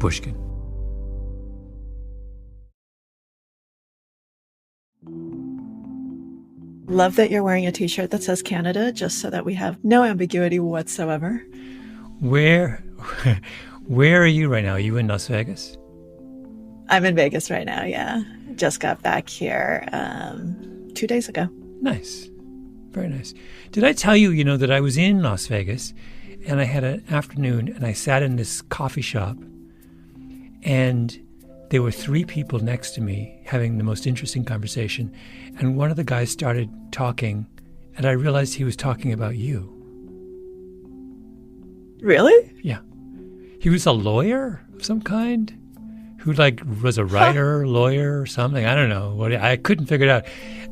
Pushkin. Love that you're wearing a t-shirt that says Canada, just so that we have no ambiguity whatsoever. Where are you right now? Are you in Las Vegas? I'm in Vegas right now, yeah. Just got back here 2 days ago. Nice. Very nice. Did I tell you, that I was in Las Vegas and I had an afternoon and I sat in this coffee shop and there were 3 people next to me having the most interesting conversation. And one of the guys started talking and I realized he was talking about you. Really? Yeah. He was a lawyer of some kind who was a writer, lawyer or something. I don't know. I couldn't figure it out.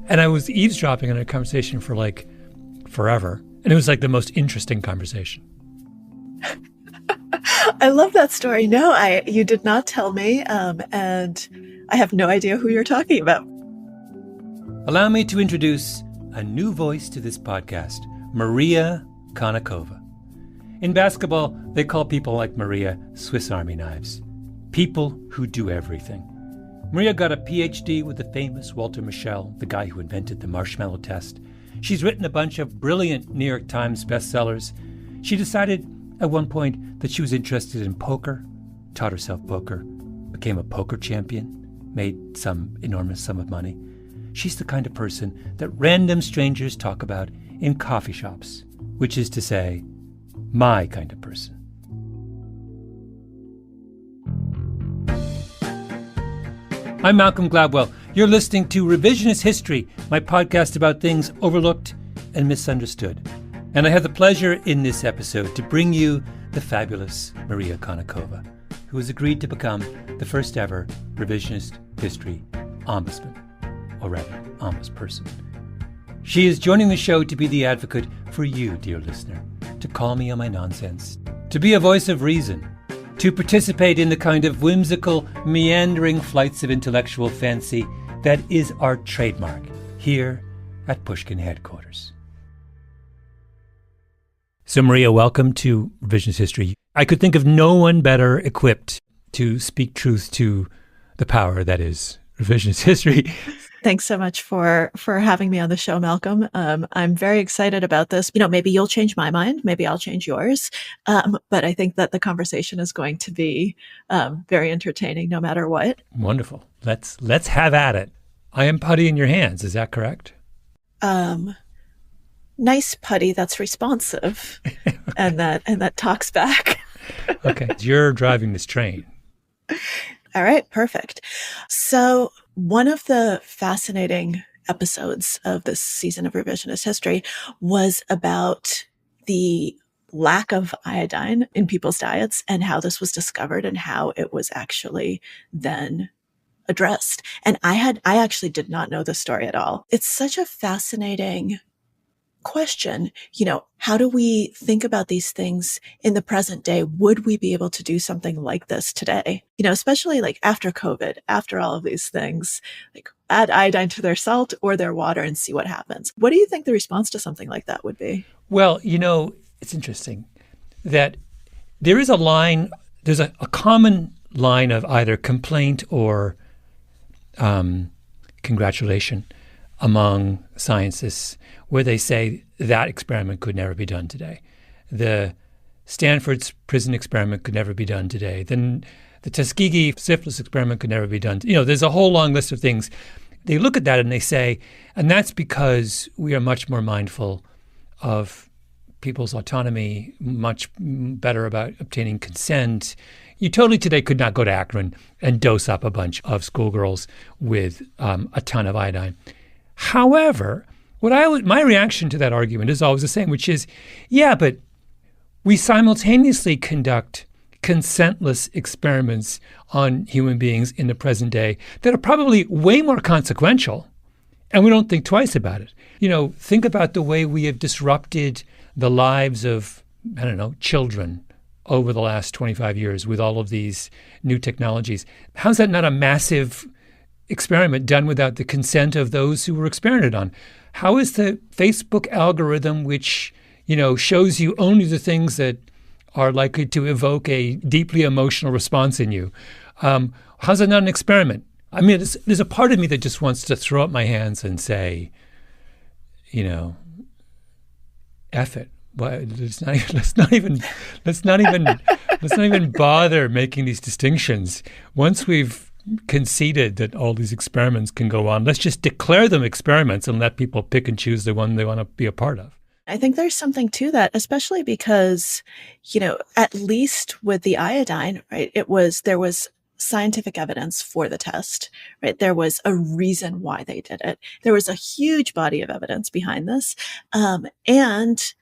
And I was eavesdropping on a conversation for forever. And it was the most interesting conversation. I love that story. No, you did not tell me. And I have no idea who you're talking about. Allow me to introduce a new voice to this podcast, Maria Konnikova. In basketball, they call people like Maria Swiss Army knives. People who do everything. Maria got a PhD with the famous Walter Mischel, the guy who invented the marshmallow test. She's written a bunch of brilliant New York Times bestsellers. She decided at one point that she was interested in poker, taught herself poker, became a poker champion, made some enormous sum of money. She's the kind of person that random strangers talk about in coffee shops, which is to say, my kind of person. I'm Malcolm Gladwell. You're listening to Revisionist History, my podcast about things overlooked and misunderstood. And I have the pleasure in this episode to bring you the fabulous Maria Konnikova, who has agreed to become the first ever Revisionist History Ombudsman, or rather, ombudsperson. She is joining the show to be the advocate for you, dear listener, to call me on my nonsense, to be a voice of reason, to participate in the kind of whimsical, meandering flights of intellectual fancy that is our trademark here at Pushkin headquarters. So Maria, welcome to Revisionist History. I could think of no one better equipped to speak truth to the power that is Revisionist History. Thanks so much for having me on the show, Malcolm. I'm very excited about this. Maybe you'll change my mind. Maybe I'll change yours. But I think that the conversation is going to be very entertaining no matter what. Wonderful. Let's have at it. I am putty in your hands. Is that correct? Nice putty that's responsive and that talks back. Okay. You're driving this train. All right. Perfect. So one of the fascinating episodes of this season of Revisionist History was about the lack of iodine in people's diets and how this was discovered and how it was actually then addressed. And I actually did not know this story at all. It's such a fascinating question. How do we think about these things in the present day? Would we be able to do something like this today? Especially after COVID, after all of these things, add iodine to their salt or their water and see what happens. What do you think the response to something like that would be? Well, it's interesting that there is a line, there's a common line of either complaint or congratulation among scientists where they say that experiment could never be done today. The Stanford's prison experiment could never be done today. Then the Tuskegee syphilis experiment could never be done. There's a whole long list of things. They look at that and they say, and that's because we are much more mindful of people's autonomy, much better about obtaining consent. You totally today could not go to Akron and dose up a bunch of schoolgirls with a ton of iodine. However, my reaction to that argument is always the same, which is, yeah, but we simultaneously conduct consentless experiments on human beings in the present day that are probably way more consequential, and we don't think twice about it. Think about the way we have disrupted the lives of, children over the last 25 years with all of these new technologies. How's that not a massive experiment done without the consent of those who were experimented on? How is the Facebook algorithm, which, shows you only the things that are likely to evoke a deeply emotional response in you. How's that not an experiment? I mean, there's a part of me that just wants to throw up my hands and say, F it. Well, let's not even bother making these distinctions. Once we've conceded that all these experiments can go on, let's just declare them experiments and let people pick and choose the one they want to be a part of. I think there's something to that, especially because, at least with the iodine, right, there was scientific evidence for the test, right? There was a reason why they did it. There was a huge body of evidence behind this. And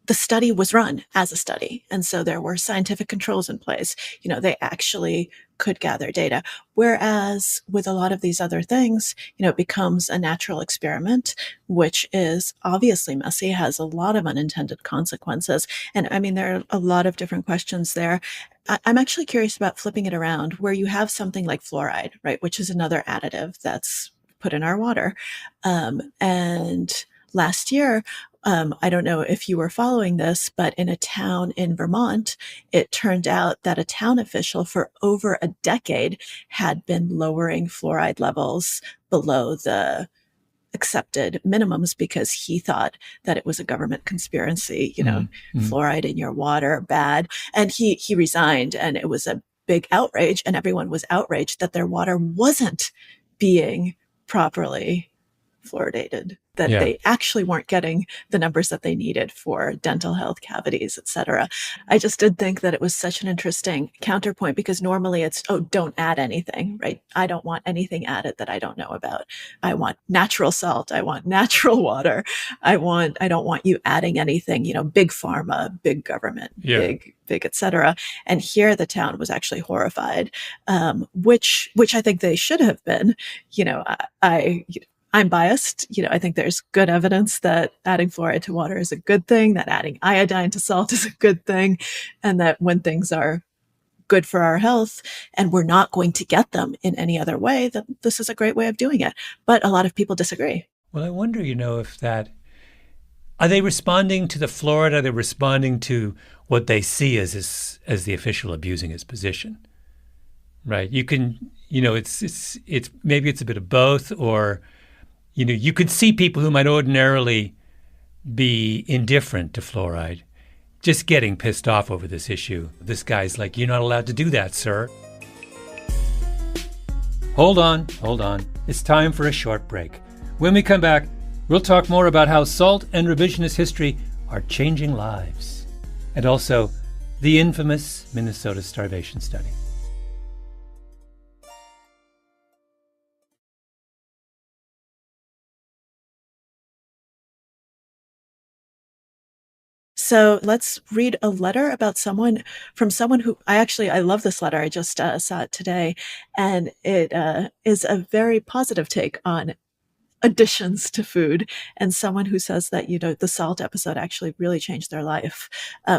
the study was run as a study. And so there were scientific controls in place. They actually could gather data. Whereas with a lot of these other things, it becomes a natural experiment, which is obviously messy, has a lot of unintended consequences. And I mean, there are a lot of different questions there. I'm actually curious about flipping it around where you have something like fluoride, right, which is another additive that's put in our water. And last year, I don't know if you were following this, but in a town in Vermont, it turned out that a town official for over a decade had been lowering fluoride levels below the accepted minimums because he thought that it was a government conspiracy, fluoride in your water, bad. And he resigned, and it was a big outrage, and everyone was outraged that their water wasn't being properly fluoridated, that they actually weren't getting the numbers that they needed for dental health, cavities, etc. I just did think that it was such an interesting counterpoint because normally it's, don't add anything, right? I don't want anything added that I don't know about. I want natural salt. I want natural water. I don't want you adding anything, big pharma, big government, big, etc. And here the town was actually horrified, which I think they should have been. I'm biased. I think there's good evidence that adding fluoride to water is a good thing, that adding iodine to salt is a good thing, and that when things are good for our health and we're not going to get them in any other way, that this is a great way of doing it. But a lot of people disagree. Well, I wonder, are they responding to the fluoride? Are they responding to what they see as the official abusing his position? Right. You can, it's maybe it's a bit of both, or you could see people who might ordinarily be indifferent to fluoride just getting pissed off over this issue. This guy's like, you're not allowed to do that, sir. Hold on. It's time for a short break. When we come back, we'll talk more about how salt and revisionist history are changing lives, and also the infamous Minnesota starvation study. So let's read a letter about someone who I love this letter. I just saw it today, and it is a very positive take on additions to food, and someone who says that, the salt episode actually really changed their life.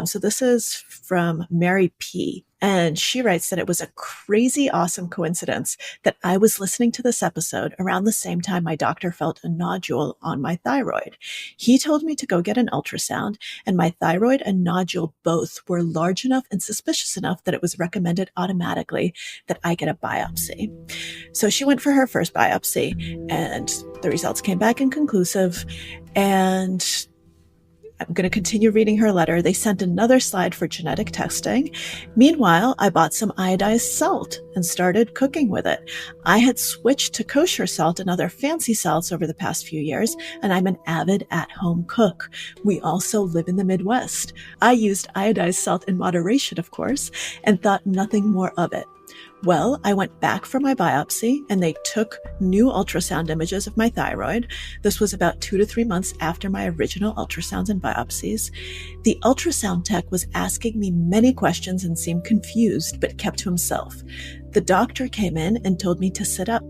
So this is from Mary P. And she writes that it was a crazy, awesome coincidence that I was listening to this episode around the same time my doctor felt a nodule on my thyroid. He told me to go get an ultrasound, and my thyroid and nodule both were large enough and suspicious enough that it was recommended automatically that I get a biopsy. So she went for her first biopsy, and the results came back inconclusive, and I'm going to continue reading her letter. They sent another slide for genetic testing. Meanwhile, I bought some iodized salt and started cooking with it. I had switched to kosher salt and other fancy salts over the past few years, and I'm an avid at-home cook. We also live in the Midwest. I used iodized salt in moderation, of course, and thought nothing more of it. Well, I went back for my biopsy, and they took new ultrasound images of my thyroid. This was about 2 to 3 months after my original ultrasounds and biopsies. The ultrasound tech was asking me many questions and seemed confused, but kept to himself. The doctor came in and told me to sit up.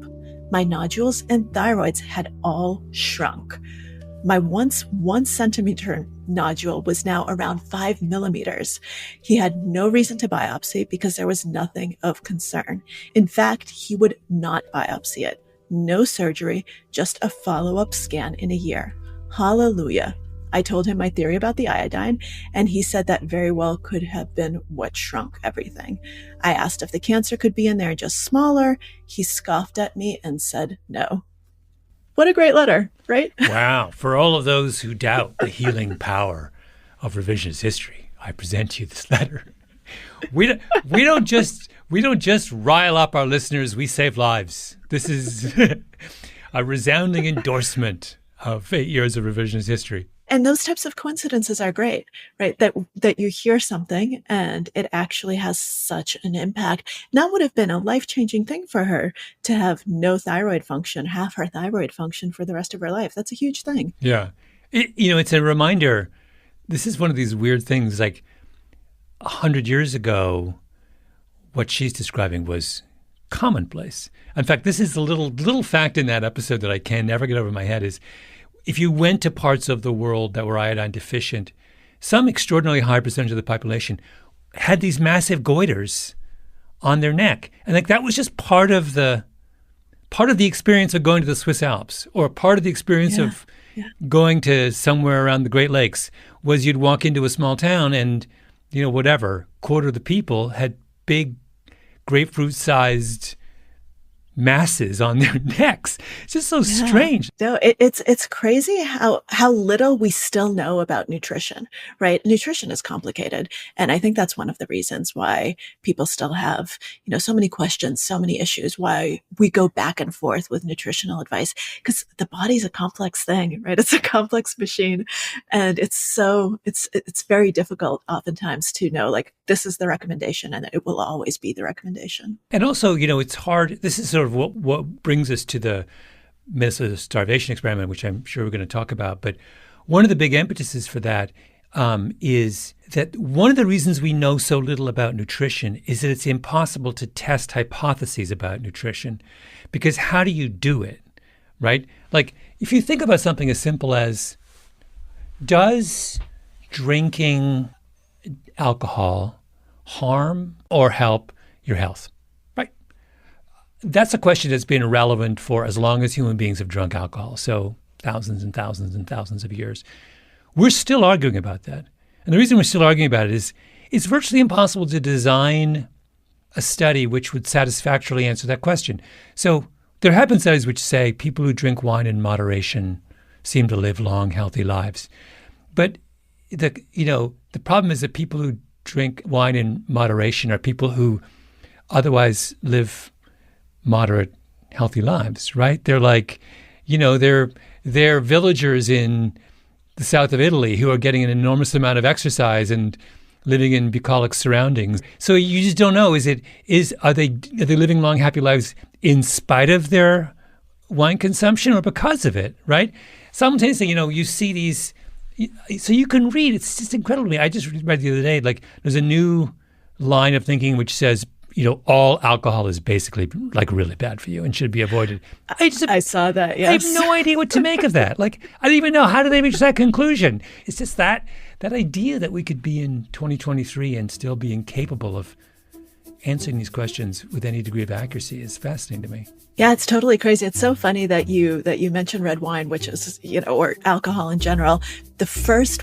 My nodules and thyroids had all shrunk. My once 1 centimeter nodule was now around 5 millimeters. He had no reason to biopsy because there was nothing of concern. In fact, he would not biopsy it. No surgery, just a follow-up scan in a year. Hallelujah. I told him my theory about the iodine, and he said that very well could have been what shrunk everything. I asked if the cancer could be in there just smaller. He scoffed at me and said no. What a great letter, right? Wow. For all of those who doubt the healing power of revisionist history, I present you this letter. We don't just rile up our listeners, we save lives. This is a resounding endorsement of 8 years of revisionist history. And those types of coincidences are great, right? That you hear something and it actually has such an impact. That would have been a life-changing thing for her to have no thyroid function, half her thyroid function for the rest of her life. That's a huge thing. Yeah. It's a reminder. This is one of these weird things, like 100 years ago, what she's describing was commonplace. In fact, this is a little fact in that episode that I can never get over my head is if you went to parts of the world that were iodine deficient, some extraordinarily high percentage of the population had these massive goiters on their neck. And like that was just part of the experience of going to the Swiss Alps, or part of the experience of going to somewhere around the Great Lakes was you'd walk into a small town and, whatever, quarter of the people had big grapefruit-sized masses on their necks. It's just so strange. No, it's crazy how little we still know about nutrition, right? Nutrition is complicated. And I think that's one of the reasons why people still have, so many questions, so many issues, why we go back and forth with nutritional advice, because the body's a complex thing, right? It's a complex machine. And it's very difficult oftentimes to know, like, this is the recommendation and it will always be the recommendation. And also, it's hard. This is sort of what brings us to the Minnesota starvation experiment, which I'm sure we're going to talk about. But one of the big impetuses for that is that one of the reasons we know so little about nutrition is that it's impossible to test hypotheses about nutrition, because how do you do it, right? Like if you think about something as simple as, does drinking alcohol harm or help your health? Right. That's a question that's been relevant for as long as human beings have drunk alcohol. So thousands and thousands and thousands of years. We're still arguing about that. And the reason we're still arguing about it is it's virtually impossible to design a study which would satisfactorily answer that question. So there have been studies which say people who drink wine in moderation seem to live long, healthy lives. But the problem is that people who drink wine in moderation are people who otherwise live moderate, healthy lives, right? They're like, they're villagers in the south of Italy who are getting an enormous amount of exercise and living in bucolic surroundings. So you just don't know, are they living long, happy lives in spite of their wine consumption or because of it, right? Simultaneously, you see these. So you can read, it's just incredible to me. I just read the other day, like there's a new line of thinking which says, all alcohol is basically like really bad for you and should be avoided. I saw that, yes. I have no idea what to make of that. Like, I don't even know, how do they reach that conclusion? It's just that idea that we could be in 2023 and still be incapable of answering these questions with any degree of accuracy is fascinating to me. Yeah, it's totally crazy. It's so funny that you mentioned red wine, which is, or alcohol in general.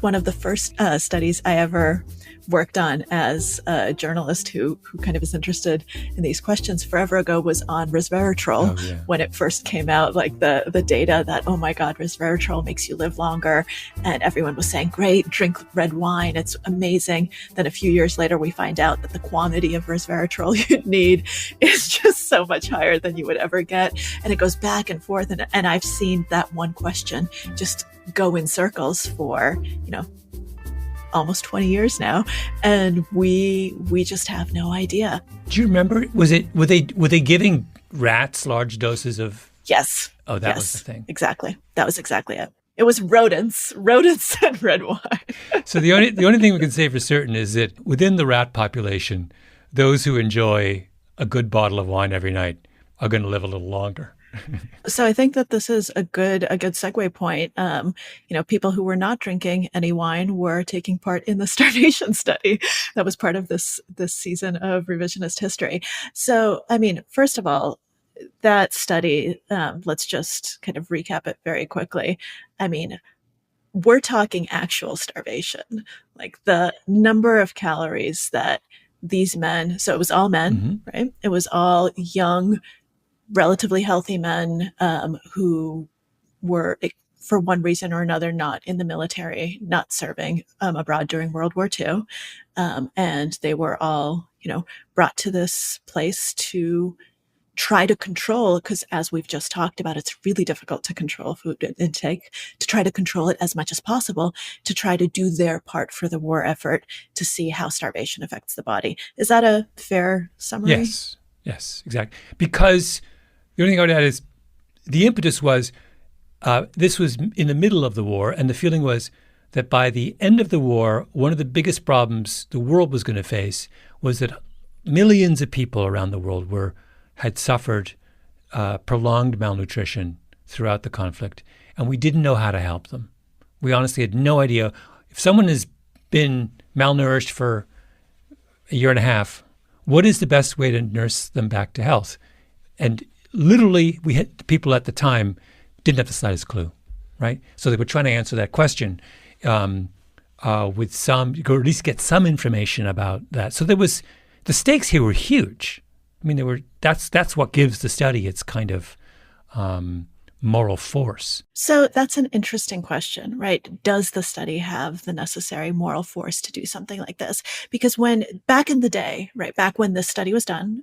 One of the first studies I ever worked on as a journalist who kind of is interested in these questions forever ago was on resveratrol. Oh, yeah. When it first came out, like the data that, oh my God, resveratrol makes you live longer. And everyone was saying, great, drink red wine. It's amazing. Then a few years later, we find out that the quantity of resveratrol you'd need is just so much higher than you would ever get. And it goes back and forth. And I've seen that one question just go in circles for, almost 20 years now, and we just have no idea. Do you remember? Were they giving rats large doses of? Yes. Oh, that was the thing. Exactly. That was exactly it. It was rodents and red wine. So the only thing we can say for certain is that within the rat population, those who enjoy a good bottle of wine every night are going to live a little longer. So I think that this is a good segue point. People who were not drinking any wine were taking part in the starvation study that was part of this season of Revisionist History. So, first of all, that study, let's just kind of recap it very quickly. we're talking actual starvation, like the number of calories that these men, so it was all men, right? It was all young, relatively healthy men who were, for one reason or another, not in the military, not serving abroad during World War II. And they were all, brought to this place to try to control, because as we've just talked about, it's really difficult to control food intake, to try to control it as much as possible, to try to do their part for the war effort, to see how starvation affects the body. Is that a fair summary? Yes, exactly. Because the only thing I would add is the impetus was, this was in the middle of the war, and the feeling was that by the end of the war, one of the biggest problems the world was going to face was that millions of people around the world had suffered prolonged malnutrition throughout the conflict, and we didn't know how to help them. We honestly had no idea. If someone has been malnourished for a year and a half, what is the best way to nurse them back to health? And literally, we had people at the time didn't have the slightest clue, right? So they were trying to answer that question with some, or at least get some information about that. So the stakes here were huge. I mean, that's what gives the study its kind of moral force. So that's an interesting question, right? Does the study have the necessary moral force to do something like this? Because back in the day, right, back when this study was done,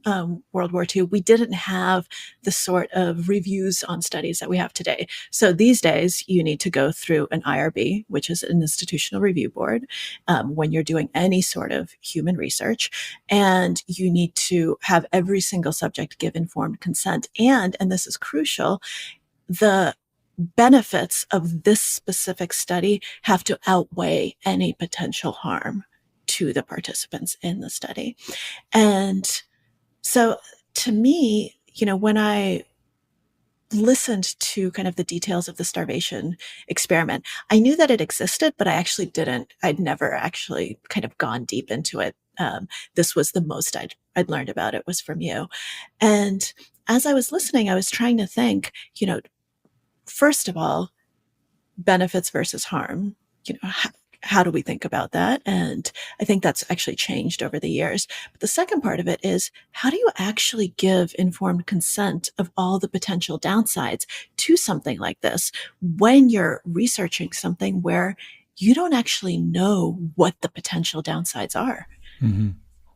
World War II, we didn't have the sort of reviews on studies that we have today. So these days, you need to go through an IRB, which is an institutional review board, when you're doing any sort of human research, and you need to have every single subject give informed consent. And this is crucial, the benefits of this specific study have to outweigh any potential harm to the participants in the study. And so to me, when I listened to kind of the details of the starvation experiment, I knew that it existed, but I'd never actually kind of gone deep into it. This was the most I'd learned about it was from you. And as I was listening, I was trying to think, first of all, benefits versus harm. How do we think about that? And I think that's actually changed over the years. But the second part of it is, how do you actually give informed consent of all the potential downsides to something like this when you're researching something where you don't actually know what the potential downsides are? Mm-hmm.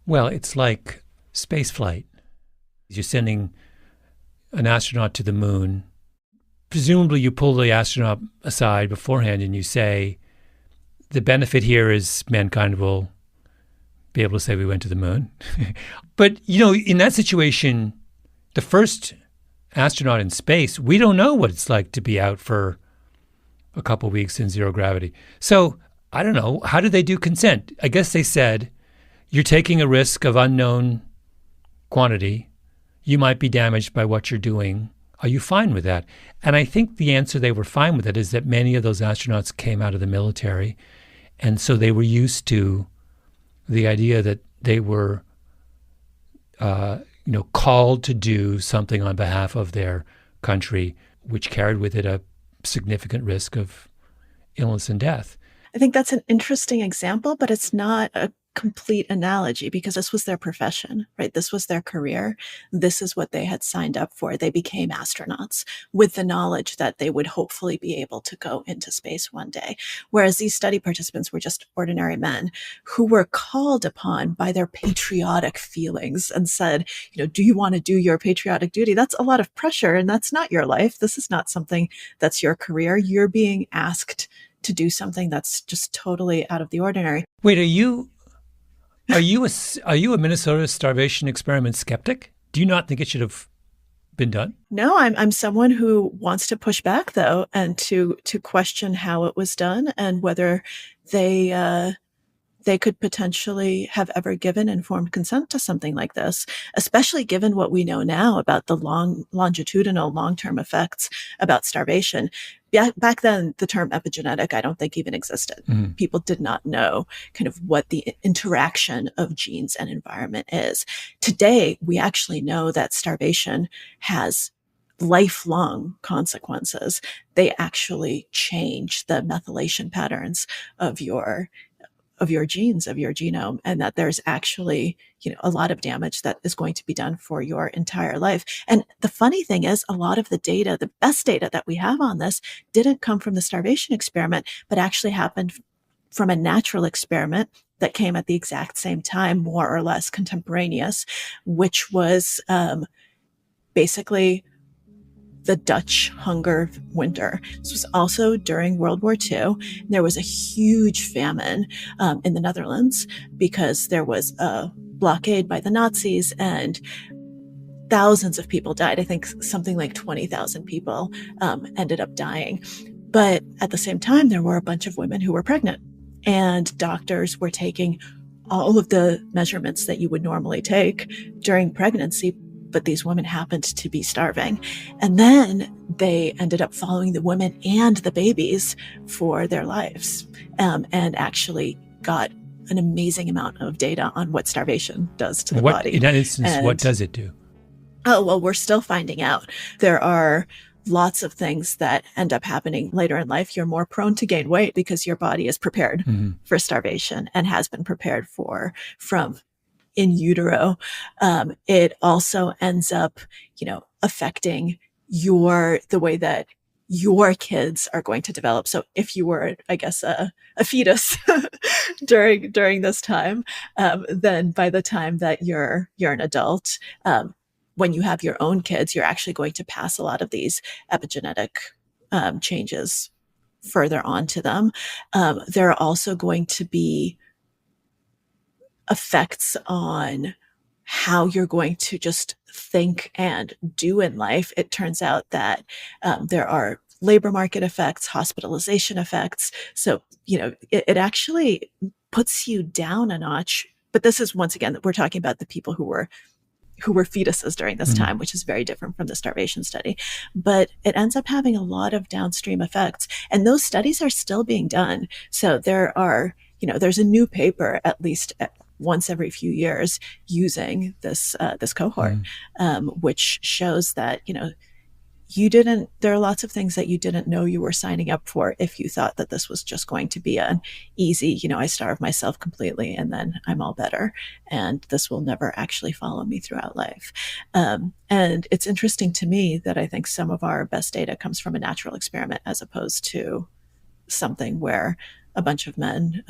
Well, it's like space flight. You're sending an astronaut to the moon. Presumably you pull the astronaut aside beforehand and you say, the benefit here is mankind will be able to say we went to the moon. But, in that situation, the first astronaut in space, we don't know what it's like to be out for a couple of weeks in zero gravity. So I don't know. How did they do consent? I guess they said, you're taking a risk of unknown quantity. You might be damaged by what you're doing. Are you fine with that? And I think the answer they were fine with it is that many of those astronauts came out of the military. And so they were used to the idea that they were, called to do something on behalf of their country, which carried with it a significant risk of illness and death. I think that's an interesting example, but it's not a complete analogy because this was their profession, right? This was their career. This is what they had signed up for. They became astronauts with the knowledge that they would hopefully be able to go into space one day. Whereas these study participants were just ordinary men who were called upon by their patriotic feelings and said, do you want to do your patriotic duty? That's a lot of pressure, and that's not your life. This is not something that's your career. You're being asked to do something that's just totally out of the ordinary. Wait, are you a Minnesota starvation experiment skeptic? Do you not think it should have been done? No, I'm someone who wants to push back, though, and to question how it was done and whether they could potentially have ever given informed consent to something like this, especially given what we know now about the longitudinal long-term effects about starvation. Back then, the term epigenetic, I don't think even existed. Mm-hmm. People did not know kind of what the interaction of genes and environment is. Today, we actually know that starvation has lifelong consequences. They actually change the methylation patterns of your genes, of your genome, and that there's actually, a lot of damage that is going to be done for your entire life. And the funny thing is, a lot of the data, the best data that we have on this, didn't come from the starvation experiment, but actually happened from a natural experiment that came at the exact same time, more or less contemporaneous, which was basically the Dutch hunger winter. This was also during World War II. There was a huge famine in the Netherlands because there was a blockade by the Nazis and thousands of people died. I think something like 20,000 people ended up dying. But at the same time, there were a bunch of women who were pregnant, and doctors were taking all of the measurements that you would normally take during pregnancy, but these women happened to be starving. And then they ended up following the women and the babies for their lives, and actually got an amazing amount of data on what starvation does to the body. In that instance, what does it do? Oh, well, we're still finding out. There are lots of things that end up happening later in life. You're more prone to gain weight because your body is prepared for starvation and has been prepared from in utero. It also ends up, affecting the way that your kids are going to develop. So if you were, I guess, a fetus during this time, then by the time that you're an adult, when you have your own kids, you're actually going to pass a lot of these epigenetic changes further on to them. There are also going to be effects on how you're going to just think and do in life. It turns out that there are labor market effects, hospitalization effects. So, it actually puts you down a notch. But this is, once again, we're talking about the people who were fetuses during this time, which is very different from the starvation study. But it ends up having a lot of downstream effects. And those studies are still being done. So there are, there's a new paper at least once every few years using this cohort, which shows that, there are lots of things that you didn't know you were signing up for if you thought that this was just going to be an easy, I starve myself completely and then I'm all better. And this will never actually follow me throughout life. And it's interesting to me that I think some of our best data comes from a natural experiment as opposed to something where a bunch of men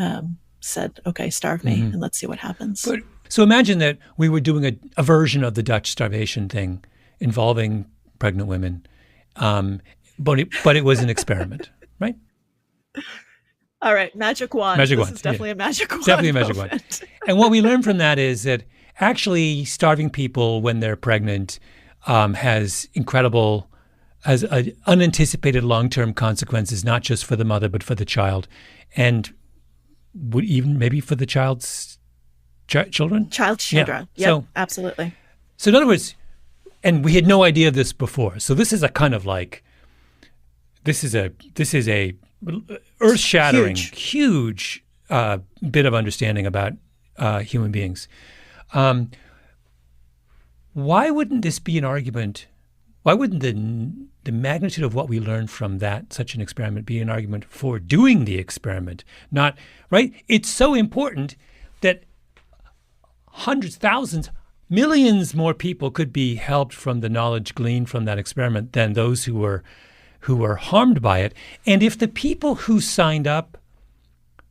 said, okay, starve me and let's see what happens. So imagine that we were doing a version of the Dutch starvation thing involving pregnant women. But it was an experiment, right? All right, magic wand. This is definitely a magic wand. Definitely a magic wand. And what we learned from that is that actually starving people when they're pregnant has unanticipated long-term consequences, not just for the mother but for the child, and would even maybe for the child's children. Child's children. Yeah. So absolutely. So in other words. And we had no idea of this before. So this is a kind of this is a earth-shattering, huge bit of understanding about human beings. Why wouldn't this be an argument? Why wouldn't the magnitude of what we learned from such an experiment be an argument for doing the experiment? Not, right? It's so important that hundreds, thousands, millions more people could be helped from the knowledge gleaned from that experiment than those who were harmed by it. And if the people who signed up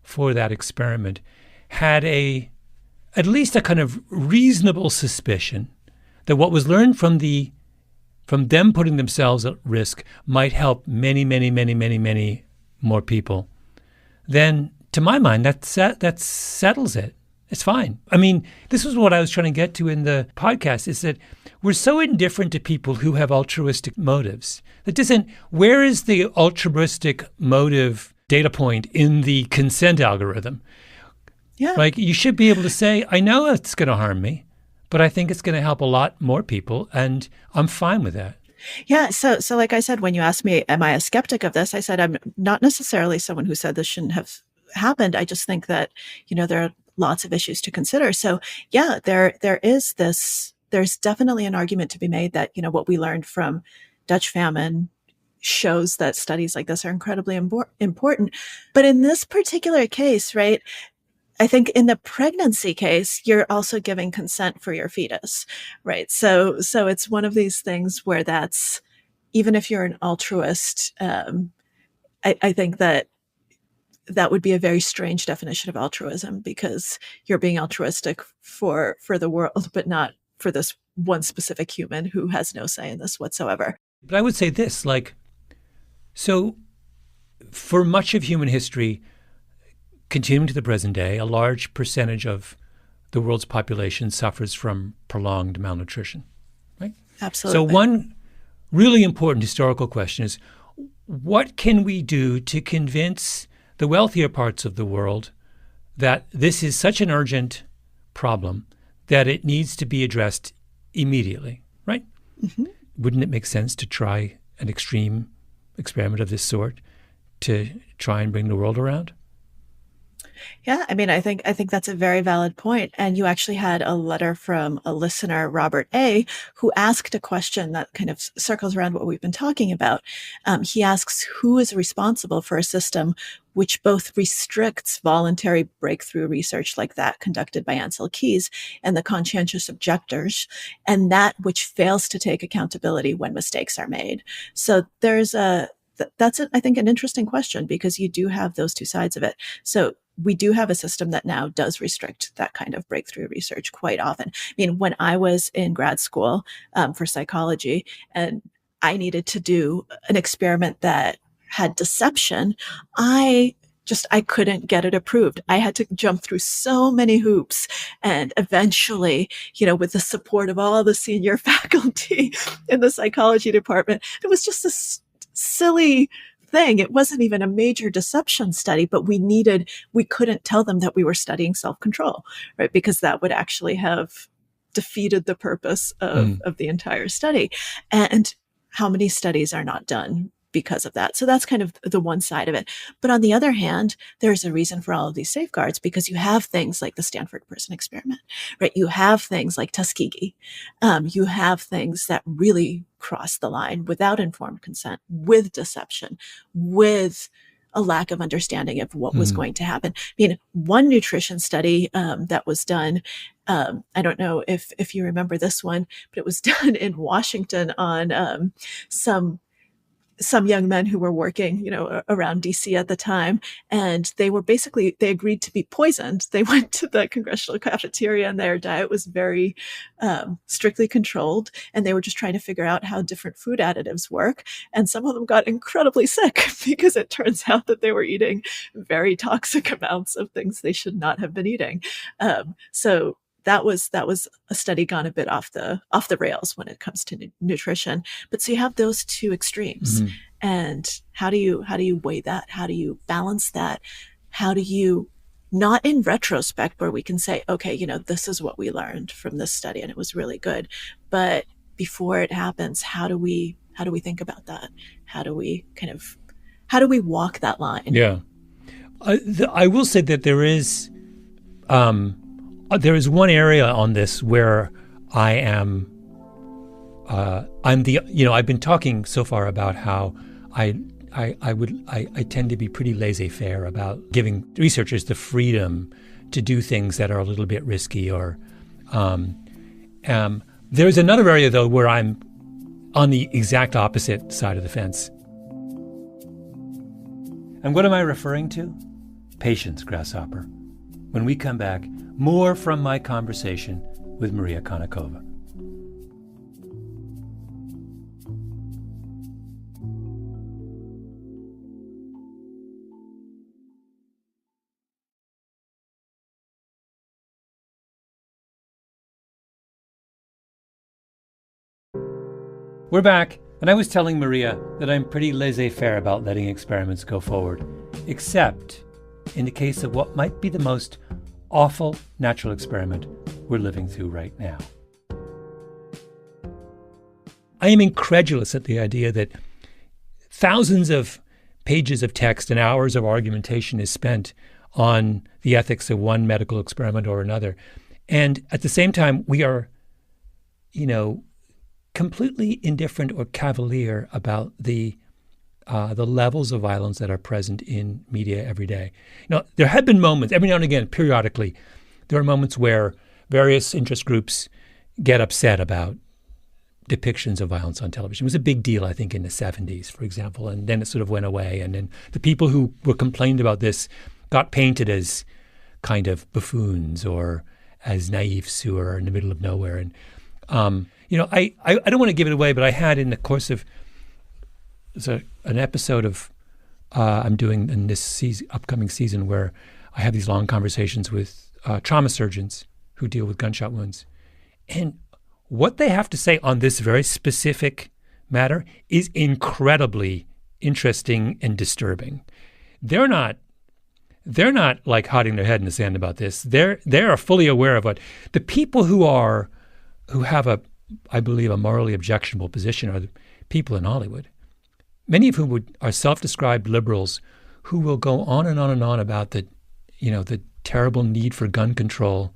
for that experiment had at least a kind of reasonable suspicion that what was learned from them putting themselves at risk might help many, many, many, many, many more people, then to my mind that settles it. It's fine. I mean, this is what I was trying to get to in the podcast, is that we're so indifferent to people who have altruistic motives. Where is the altruistic motive data point in the consent algorithm? Yeah. Like, you should be able to say, I know it's going to harm me, but I think it's going to help a lot more people, and I'm fine with that. Yeah. So like I said, when you asked me, am I a skeptic of this? I said, I'm not necessarily someone who said this shouldn't have happened. I just think that, there are lots of issues to consider. So yeah, there's definitely an argument to be made that, what we learned from Dutch famine shows that studies like this are incredibly important. But in this particular case, right, I think in the pregnancy case, you're also giving consent for your fetus, right? So it's one of these things where that's, even if you're an altruist, I think that would be a very strange definition of altruism, because you're being altruistic for the world, but not for this one specific human who has no say in this whatsoever. But I would say this, so for much of human history, continuing to the present day, a large percentage of the world's population suffers from prolonged malnutrition, right? Absolutely. So one really important historical question is, what can we do to convince the wealthier parts of the world that this is such an urgent problem that it needs to be addressed immediately, right? Mm-hmm. Wouldn't it make sense to try an extreme experiment of this sort to try and bring the world around? Yeah, I mean, I think that's a very valid point. And you actually had a letter from a listener, Robert A., who asked a question that kind of circles around what we've been talking about. He asks, who is responsible for a system which both restricts voluntary breakthrough research like that conducted by Ansel Keys and the conscientious objectors, and that which fails to take accountability when mistakes are made? So that's, I think, an interesting question, because you do have those two sides of it. So we do have a system that now does restrict that kind of breakthrough research quite often. I mean, when I was in grad school for psychology, and I needed to do an experiment that had deception, I couldn't get it approved. I had to jump through so many hoops. And eventually, with the support of all the senior faculty in the psychology department, it was just a silly thing. It wasn't even a major deception study, but we couldn't tell them that we were studying self-control, right? Because that would actually have defeated the purpose of the entire study. And how many studies are not done because of that? So that's kind of the one side of it. But on the other hand, there's a reason for all of these safeguards, because you have things like the Stanford Prison Experiment, right? You have things like Tuskegee. You have things that really cross the line without informed consent, with deception, with a lack of understanding of what was going to happen. I mean, one nutrition study that was done, I don't know if you remember this one, but it was done in Washington on some young men who were working, around DC at the time. And they agreed to be poisoned. They went to the congressional cafeteria, and their diet was very strictly controlled. And they were just trying to figure out how different food additives work. And some of them got incredibly sick because it turns out that they were eating very toxic amounts of things they should not have been eating. So that was a study gone a bit off the rails when it comes to nutrition. But so you have those two extremes, and how do you weigh that? How do you balance that? How do you, not in retrospect where we can say, okay, this is what we learned from this study and it was really good, but before it happens, how do we think about that? How do we walk that line? Yeah, I will say that there is one area on this where I'm I've been talking so far about how I tend to be pretty laissez-faire about giving researchers the freedom to do things that are a little bit risky. Or there's another area though where I'm on the exact opposite side of the fence. And what am I referring to? Patience, Grasshopper. When we come back, more from my conversation with Maria Konnikova. We're back, and I was telling Maria that I'm pretty laissez-faire about letting experiments go forward, except in the case of what might be the most awful natural experiment we're living through right now. I am incredulous at the idea that thousands of pages of text and hours of argumentation is spent on the ethics of one medical experiment or another. And at the same time, we are, completely indifferent or cavalier about the levels of violence that are present in media every day. Now, there have been moments, every now and again, periodically, there are moments where various interest groups get upset about depictions of violence on television. It was a big deal, I think, in the 70s, for example, and then it sort of went away. And then the people who were complained about this got painted as kind of buffoons or as naifs who are in the middle of nowhere. And, I don't want to give it away, but I had in the course of an episode of I'm doing in this upcoming season where I have these long conversations with trauma surgeons who deal with gunshot wounds. And what they have to say on this very specific matter is incredibly interesting and disturbing. They're not like hiding their head in the sand about this. They are fully aware of it. The people who have I believe, a morally objectionable position are the people in Hollywood, many of whom are self-described liberals who will go on and on and on about the terrible need for gun control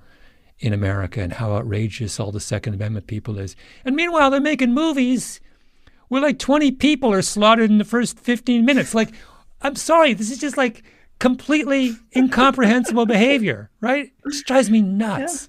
in America and how outrageous all the Second Amendment people is. And meanwhile, they're making movies where like 20 people are slaughtered in the first 15 minutes. Like, I'm sorry, this is just like completely incomprehensible behavior, right? It just drives me nuts.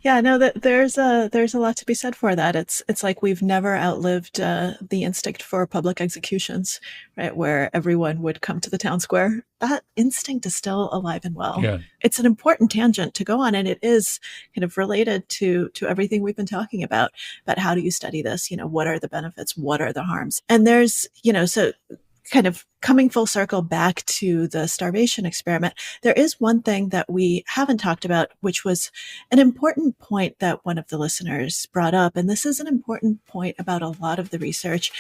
Yeah, no, that there's a lot to be said for that. It's like we've never outlived the instinct for public executions, right? Where everyone would come to the town square. That instinct is still alive and well. Yeah. It's an important tangent to go on, and it is kind of related to everything we've been talking about how do you study this? What are the benefits? What are the harms? And there's, so kind of coming full circle back to the starvation experiment, there is one thing that we haven't talked about, which was an important point that one of the listeners brought up. And this is an important point about a lot of the research,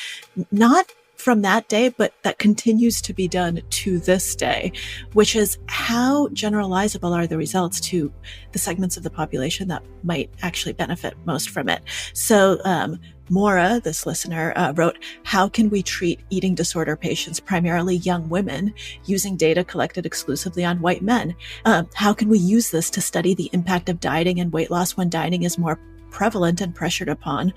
not from that day, but that continues to be done to this day, which is how generalizable are the results to the segments of the population that might actually benefit most from it. So, Maura, this listener, wrote, how can we treat eating disorder patients, primarily young women, using data collected exclusively on white men? How can we use this to study the impact of dieting and weight loss when dieting is more prevalent and pressured upon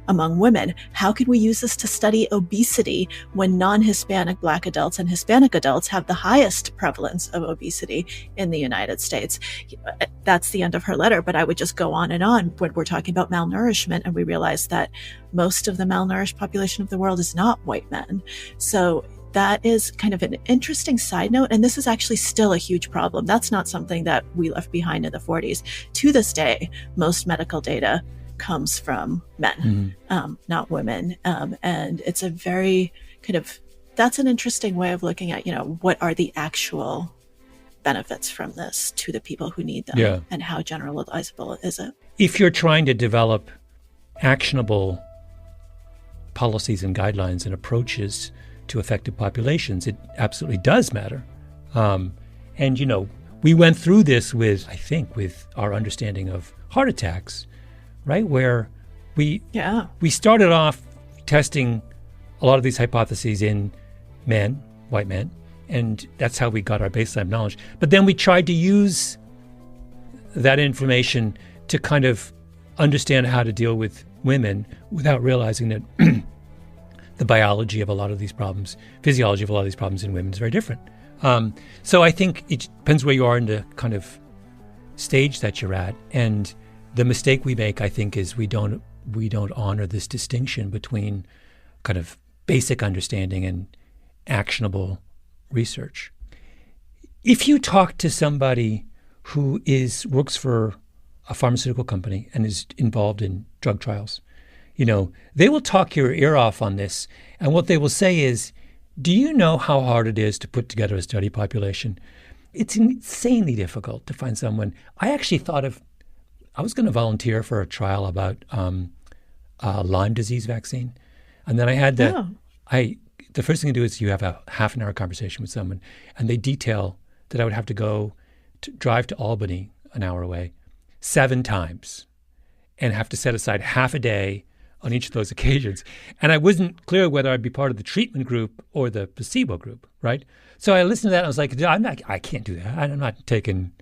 among women? How can we use this to study obesity when non-Hispanic Black adults and Hispanic adults have the highest prevalence of obesity in the United States? That's the end of her letter, but I would just go on and on when we're talking about malnourishment, and we realize that most of the malnourished population of the world is not white men. So that is kind of an interesting side note, and this is actually still a huge problem. That's not something that we left behind in the 40s. To this day, most medical data comes from men, not women. And it's a very that's an interesting way of looking at, what are the actual benefits from this to the people who need them, and how generalizable is it? If you're trying to develop actionable policies and guidelines and approaches to affected populations, it absolutely does matter. And, we went through this with our understanding of heart attacks, right? Where we started off testing a lot of these hypotheses in men, white men, and that's how we got our baseline knowledge. But then we tried to use that information to kind of understand how to deal with women without realizing that the biology of a lot of these problems, physiology of a lot of these problems in women is very different. So I think it depends where you are in the kind of stage that you're at. And the mistake we make, I think, is we don't honor this distinction between kind of basic understanding and actionable research. If you talk to somebody who works for a pharmaceutical company and is involved in drug trials, they will talk your ear off on this. And what they will say is, do you know how hard it is to put together a study population? It's insanely difficult to find someone. I actually I was going to volunteer for a trial about Lyme disease vaccine. And then I had the first thing to do is you have a half an hour conversation with someone, and they detail that I would have to drive to Albany, an hour away, 7 times, and have to set aside half a day on each of those occasions. And I wasn't clear whether I'd be part of the treatment group or the placebo group, right? So I listened to that and I was like, I can't do that. I'm not taking,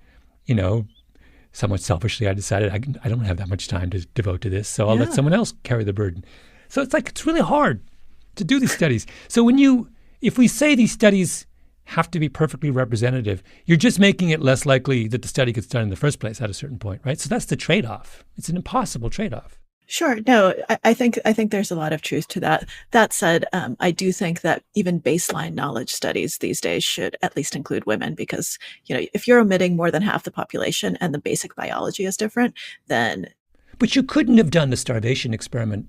somewhat selfishly, I decided I don't have that much time to devote to this, so I'll let someone else carry the burden. So it's really hard to do these studies. So if we say these studies have to be perfectly representative, you're just making it less likely that the study gets done in the first place at a certain point, right? So that's the trade-off. It's an impossible trade-off. Sure. No, I think there's a lot of truth to that. That said, I do think that even baseline knowledge studies these days should at least include women, because, if you're omitting more than half the population and the basic biology is different, then. But you couldn't have done the starvation experiment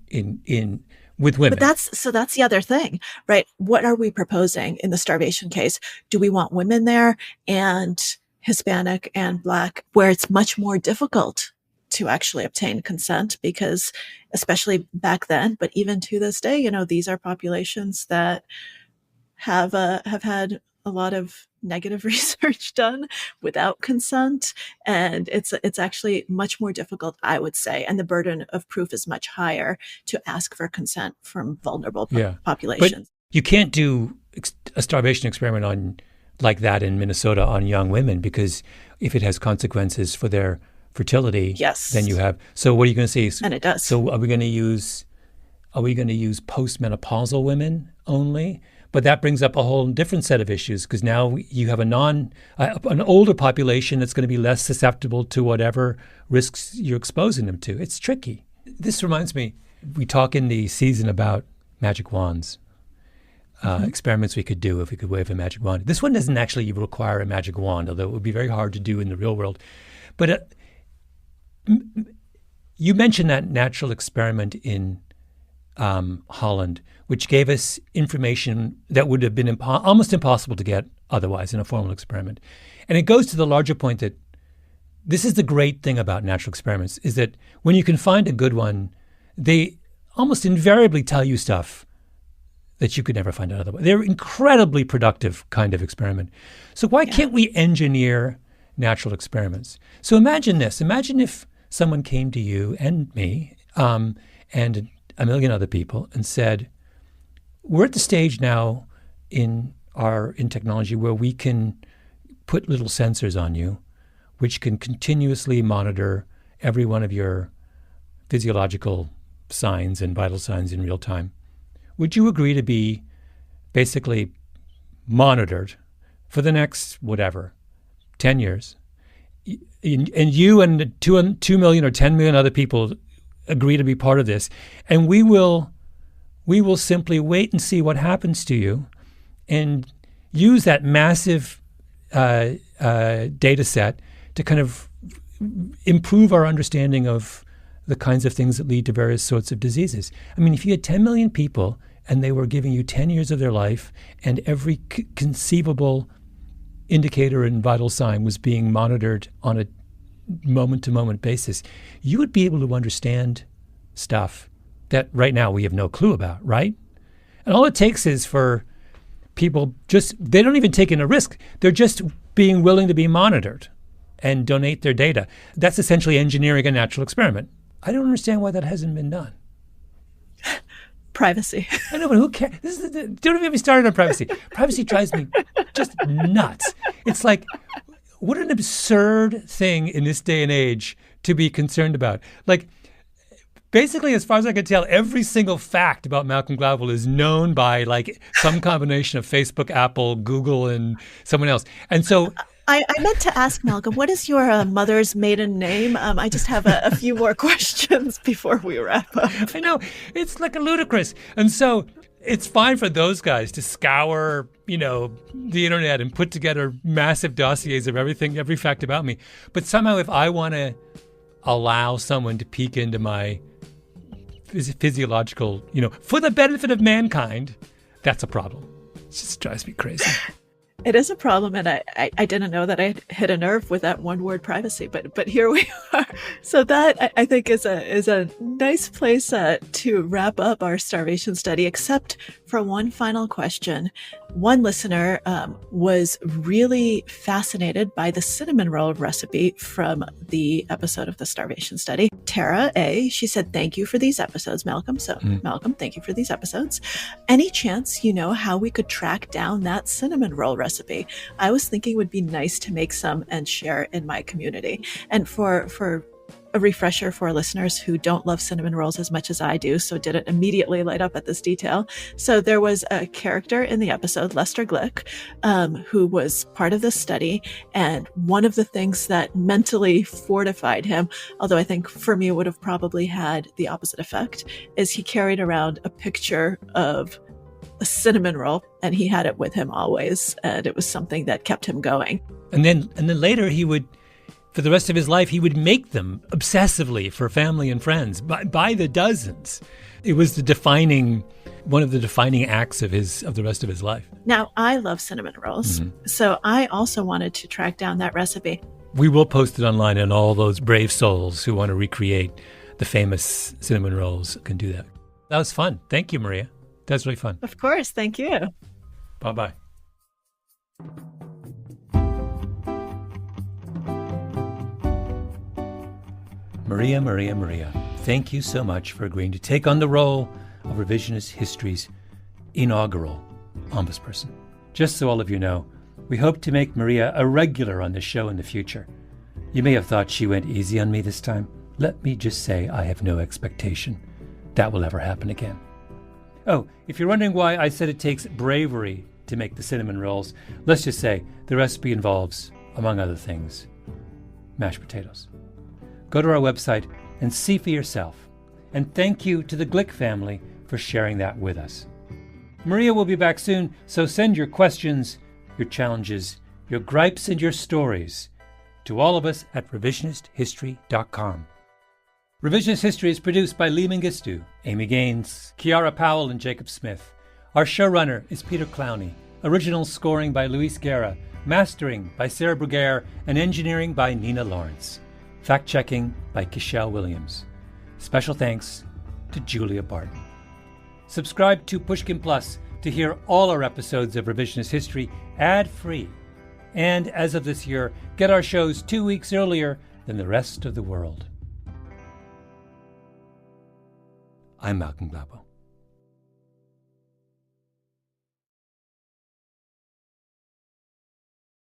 with women. But that's the other thing, right? What are we proposing in the starvation case? Do we want women there and Hispanic and Black, where it's much more difficult to actually obtain consent, because especially back then, but even to this day, these are populations that have had a lot of negative research done without consent. And it's actually much more difficult, I would say. And the burden of proof is much higher to ask for consent from vulnerable populations. But you can't do a starvation experiment like that in Minnesota on young women, because if it has consequences for their fertility, then you have. So what are you going to see? And it does. So are we going to use postmenopausal women only? But that brings up a whole different set of issues, because now you have an older population that's going to be less susceptible to whatever risks you're exposing them to. It's tricky. This reminds me, we talk in the season about magic wands, experiments we could do if we could wave a magic wand. This one doesn't actually require a magic wand, although it would be very hard to do in the real world. But you mentioned that natural experiment in Holland, which gave us information that would have been almost impossible to get otherwise in a formal experiment. And it goes to the larger point that this is the great thing about natural experiments, is that when you can find a good one, they almost invariably tell you stuff that you could never find out otherwise. They're incredibly productive kind of experiment. So why can't we engineer natural experiments? So imagine this. Imagine if someone came to you and me and a million other people and said, we're at the stage now in technology where we can put little sensors on you, which can continuously monitor every one of your physiological signs and vital signs in real time. Would you agree to be basically monitored for the next, 10 years? And you and 2 million or 10 million other people agree to be part of this. And we will simply wait and see what happens to you and use that massive data set to kind of improve our understanding of the kinds of things that lead to various sorts of diseases. I mean, if you had 10 million people and they were giving you 10 years of their life and every conceivable indicator and vital sign was being monitored on a moment-to-moment basis, you would be able to understand stuff that right now we have no clue about, right? And all it takes is for people they don't even take in a risk. They're just being willing to be monitored and donate their data. That's essentially engineering a natural experiment. I don't understand why that hasn't been done. Privacy. I know, but who cares? Don't even get me started on privacy. Privacy drives me just nuts. It's like, what an absurd thing in this day and age to be concerned about. Like, basically, as far as I can tell, every single fact about Malcolm Gladwell is known by some combination of Facebook, Apple, Google, and someone else. And so I meant to ask Malcolm, what is your mother's maiden name? I just have a few more questions before we wrap up. I know. It's ludicrous. And so it's fine for those guys to scour, the internet and put together massive dossiers of everything, every fact about me. But somehow if I want to allow someone to peek into my physiological, for the benefit of mankind, that's a problem. It just drives me crazy. It is a problem, and I didn't know that I hit a nerve with that one word, privacy, but here we are. So that I think is a nice place to wrap up our starvation study, except for one final question. One listener was really fascinated by the cinnamon roll recipe from the episode of the starvation study. Tara A., she said, thank you for these episodes, Malcolm. So, Malcolm, thank you for these episodes. Any chance you know how we could track down that cinnamon roll recipe? I was thinking it would be nice to make some and share in my community. And for a refresher for listeners who don't love cinnamon rolls as much as I do, so didn't immediately light up at this detail. So there was a character in the episode, Lester Glick, who was part of this study. And one of the things that mentally fortified him, although I think for me it would have probably had the opposite effect, is he carried around a picture of a cinnamon roll, and he had it with him always. And it was something that kept him going. And then later he would, for the rest of his life, he would make them obsessively for family and friends by the dozens. It was one of the defining acts of the rest of his life. Now, I love cinnamon rolls, so I also wanted to track down that recipe. We will post it online, and all those brave souls who want to recreate the famous cinnamon rolls can do that. That was fun. Thank you, Maria. That's really fun. Of course. Thank you. Bye-bye. Maria, thank you so much for agreeing to take on the role of Revisionist History's inaugural ombudsperson. Just so all of you know, we hope to make Maria a regular on the show in the future. You may have thought she went easy on me this time. Let me just say I have no expectation that will ever happen again. Oh, if you're wondering why I said it takes bravery to make the cinnamon rolls, let's just say the recipe involves, among other things, mashed potatoes. Go to our website and see for yourself. And thank you to the Glick family for sharing that with us. Maria will be back soon, so send your questions, your challenges, your gripes, and your stories to all of us at revisionisthistory.com. Revisionist History is produced by Lee Mengistu, Amy Gaines, Kiara Powell, and Jacob Smith. Our showrunner is Peter Clowney. Original scoring by Luis Guerra, mastering by Sarah Bruguiere, and engineering by Nina Lawrence. Fact-checking by Kishelle Williams. Special thanks to Julia Barton. Subscribe to Pushkin Plus to hear all our episodes of Revisionist History ad-free. And as of this year, get our shows 2 weeks earlier than the rest of the world. I'm Malcolm Gladwell.